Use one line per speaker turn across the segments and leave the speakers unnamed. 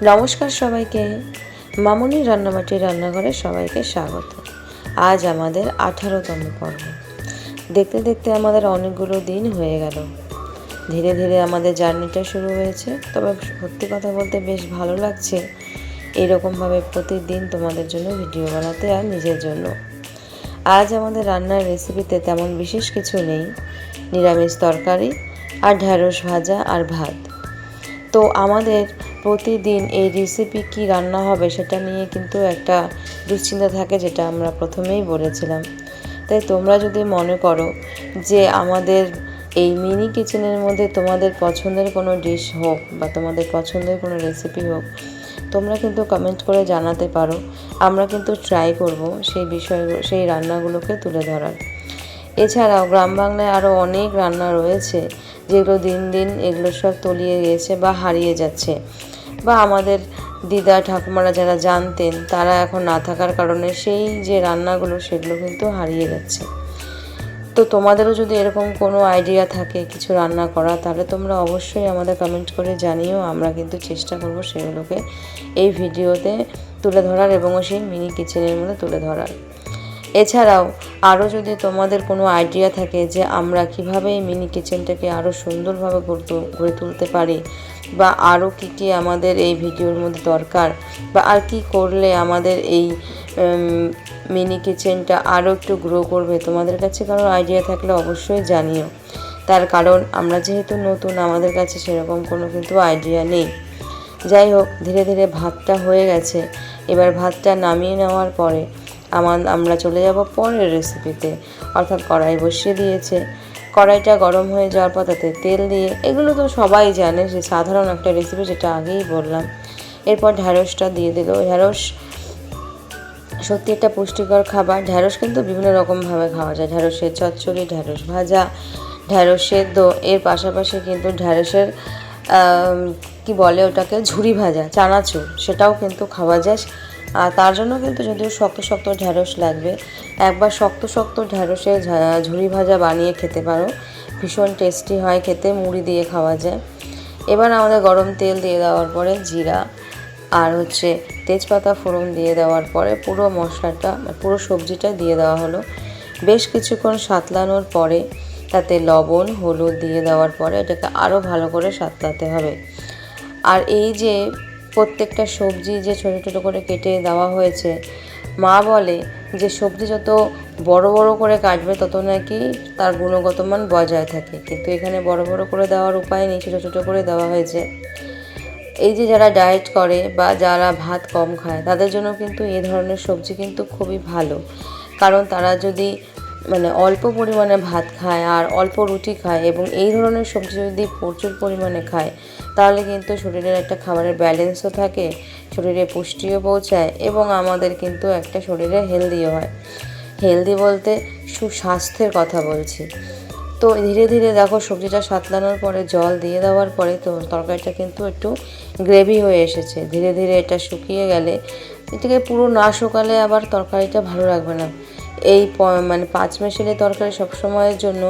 নমস্কার সবাইকে, মামুনির রান্নাবাটির রান্নাঘরে সবাইকে স্বাগত। আজ আমাদের 18তম পর্ব। দেখতে দেখতে আমাদের অনেকগুলো দিন হয়ে গেল। ধীরে ধীরে আমাদের জার্নিটা শুরু হয়েছে। তবে সত্যি কথা বলতে বেশ ভালো লাগছে এইরকমভাবে প্রতিদিন তোমাদের জন্য ভিডিও বানাতে আর নিজের জন্য। আজ আমাদের রান্নার রেসিপিতে তেমন বিশেষ কিছু নেই, নিরামিষ তরকারি আর ঢ্যাঁড়স ভাজা আর ভাত। তো আমাদের প্রতিদিন এই রেসিপি কি রান্না হবে সেটা নিয়ে কিন্তু একটা দুশ্চিন্তা থাকে, যেটা আমরা প্রথমেই বলেছিলাম। তাই তোমরা যদি মনে করো যে আমাদের এই মিনি কিচেনের মধ্যে তোমাদের পছন্দের কোনো ডিশ হোক বা তোমাদের পছন্দের কোনো রেসিপি হোক, তোমরা কিন্তু কমেন্ট করে জানাতে পারো। আমরা কিন্তু ট্রাই করব সেই রান্নাগুলোকে তুলে ধরার। এছাড়াও গ্রাম বাংলায় আরও অনেক রান্না রয়েছে যেগুলো দিন দিন এগুলো সব তলিয়ে গিয়েছে বা হারিয়ে যাচ্ছে, বা আমাদের দিদা ঠাকুমারা যারা জানতেন তারা এখন না থাকার কারণে সেই যে রান্নাগুলো সেগুলো কিন্তু হারিয়ে যাচ্ছে। তো তোমাদেরও যদি এরকম কোনো আইডিয়া থাকে কিছু রান্না করা, তাহলে তোমরা অবশ্যই আমাদের কমেন্ট করে জানিও। আমরা কিন্তু চেষ্টা করব সেগুলোকে এই ভিডিওতে তুলে ধরার এবং সেই মিনি কিচেনের মধ্যে তুলে ধরার। এছাড়াও আরও যদি তোমাদের কোনো আইডিয়া থাকে যে আমরা কিভাবে এই মিনি কিচেনটাকে আরও সুন্দরভাবে গড়ে তুলতে পারি, বা আরও কী কী আমাদের এই ভিডিওর মধ্যে দরকার, বা আর কি করলে আমাদের এই মিনি কিচেনটা আরও একটু গ্রো করবে, তোমাদের কাছে কারো আইডিয়া থাকলে অবশ্যই জানিও। তার কারণ আমরা যেহেতু নতুন, আমাদের কাছে সেরকম কোনো কিন্তু আইডিয়া নেই। যাই হোক, ধীরে ধীরে ভাতটা হয়ে গেছে। এবার ভাতটা নামিয়ে নেওয়ার পরে আমরা চলে যাব পরের রেসিপিতে, অর্থাৎ কড়াই বসিয়ে দিয়েছে। কড়াইটা গরম হয়ে যাওয়ার পর তাতে তেল দিয়ে, এগুলো তো সবাই জানে, যে সাধারণ একটা রেসিপি, যেটা আগেই বললাম। এরপর ঢ্যাঁড়সটা দিয়ে দিল। ঢ্যাঁড়স সত্যি একটা পুষ্টিকর খাবার। ঢ্যাঁড়স কিন্তু বিভিন্ন রকমভাবে খাওয়া যায়। ঢ্যাঁড়সের চচ্চড়ি, ঢ্যাঁড়স ভাজা, ঢ্যাঁড়স সেদ্ধ, এর পাশাপাশি কিন্তু ঢ্যাঁড়সের কি বলে ওটাকে, ঝুরি ভাজা, চানাচুর, সেটাও কিন্তু খাওয়া যায়। আর তার জন্য কিন্তু যদিও শক্ত শক্ত ঢ্যাঁড়স লাগবে। একবার শক্ত শক্ত ঢ্যাঁড়সের ঝুরি ভাজা বানিয়ে খেতে পারো, ভীষণ টেস্টি হয় খেতে, মুড়ি দিয়ে খাওয়া যায়। এবার আমাদের গরম তেল দিয়ে দেওয়ার পরে জিরা আর তেজপাতা ফোড়ন দিয়ে দেওয়ার পরে পুরো মশলাটা, পুরো সবজিটা দিয়ে দেওয়া হলো। বেশ কিছুক্ষণ সাঁতলানোর পরে তাতে লবণ হলুদ দিয়ে দেওয়ার পরে এটাকে আরও ভালো করে সাঁতলাতে হবে। আর এই যে প্রত্যেকটা সবজি যে ছোটো ছোটো করে কেটে দেওয়া হয়েছে, মা বলে যে সবজি যত বড় বড় করে কাটবে তত নাকি তার গুণগত মান বজায় থাকে, কিন্তু এখানে বড় বড় করে দেওয়ার উপায় নেই, ছোটো ছোটো করে দেওয়া হয়েছে। এই যে যারা ডায়েট করে বা যারা ভাত কম খায়, তাদের জন্য কিন্তু এই ধরনের সবজি কিন্তু খুবই ভালো। কারণ তারা যদি অল্প পরিমাণে ভাত খায় আর অল্প রুটি খায়, এবং এই ধরনের সবজি যদি প্রচুর পরিমাণে খায়, তাহলে কিন্তু শরীরের একটা খাবারের ব্যালেন্সও থাকে, শরীরে পুষ্টিও পৌঁছায়, এবং আমাদের কিন্তু একটা শরীরে হেলদিও হয়। হেলদি বলতে সুস্বাস্থ্যের কথা বলছি। তো ধীরে ধীরে দেখো সবজিটা সাঁতলানোর পরে জল দিয়ে দেওয়ার পরে তো তরকারিটা কিন্তু একটু গ্রেভি হয়ে এসেছে। ধীরে ধীরে এটা শুকিয়ে গেলে, এটাকে পুরো না শুকালে আবার তরকারিটা ভালো লাগবে না। এই পাঁচমেশালি তরকারি সবসময়ের জন্য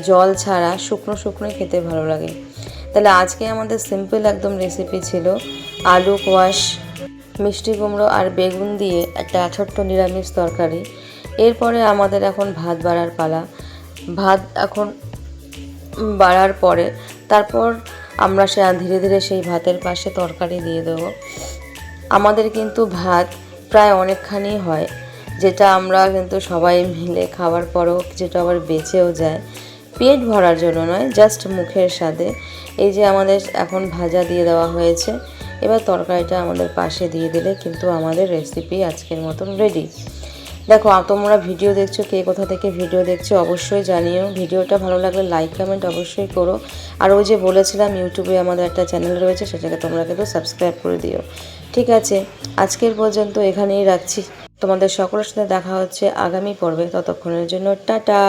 জল ছাড়া শুকনো শুকনোই খেতে ভালো লাগে। তাহলে আজকে আমাদের সিম্পল একদম রেসিপি ছিল আলু কোয়াশ, মিষ্টি কুমড়ো আর বেগুন দিয়ে একটা ছোট্ট নিরামিষ তরকারি। এরপরে আমাদের এখন ভাত বাড়ার পালা। ভাত এখন বাড়ার পরে তারপর আমরা ধীরে ধীরে সেই ভাতের পাশে তরকারি দিয়ে দেবো। আমাদের কিন্তু ভাত প্রায় অনেকখানি হয়, যেটা আমরা কিন্তু সবাই মিলে খাওয়ার পরেও যেটা আবার বেঁচেও যায়, পেট ভরার জন্য নয়, জাস্ট মুখের স্বাদে। এই যে আমাদের এখন ভাজা দিয়ে দেওয়া হয়েছে, এবার তরকারিটা আমাদের পাশে দিয়ে দিলে কিন্তু আমাদের রেসিপি আজকের মতন রেডি। দেখো, তোমরা ভিডিও দেখছো, কে কোথা থেকে ভিডিও দেখছো অবশ্যই জানিও। ভিডিওটা ভালো লাগলে লাইক কমেন্ট অবশ্যই করো। আর ওই যে বলেছিলাম, ইউটিউবে আমাদের একটা চ্যানেল রয়েছে, সেটাকে তোমরা কিন্তু সাবস্ক্রাইব করে দিও। ঠিক আছে, আজকের পর্যন্ত এখানেই রাখছি। তোমাদের সকলের সাথে দেখা হচ্ছে আগামী পর্বে। ততক্ষণের জন্য টাটা।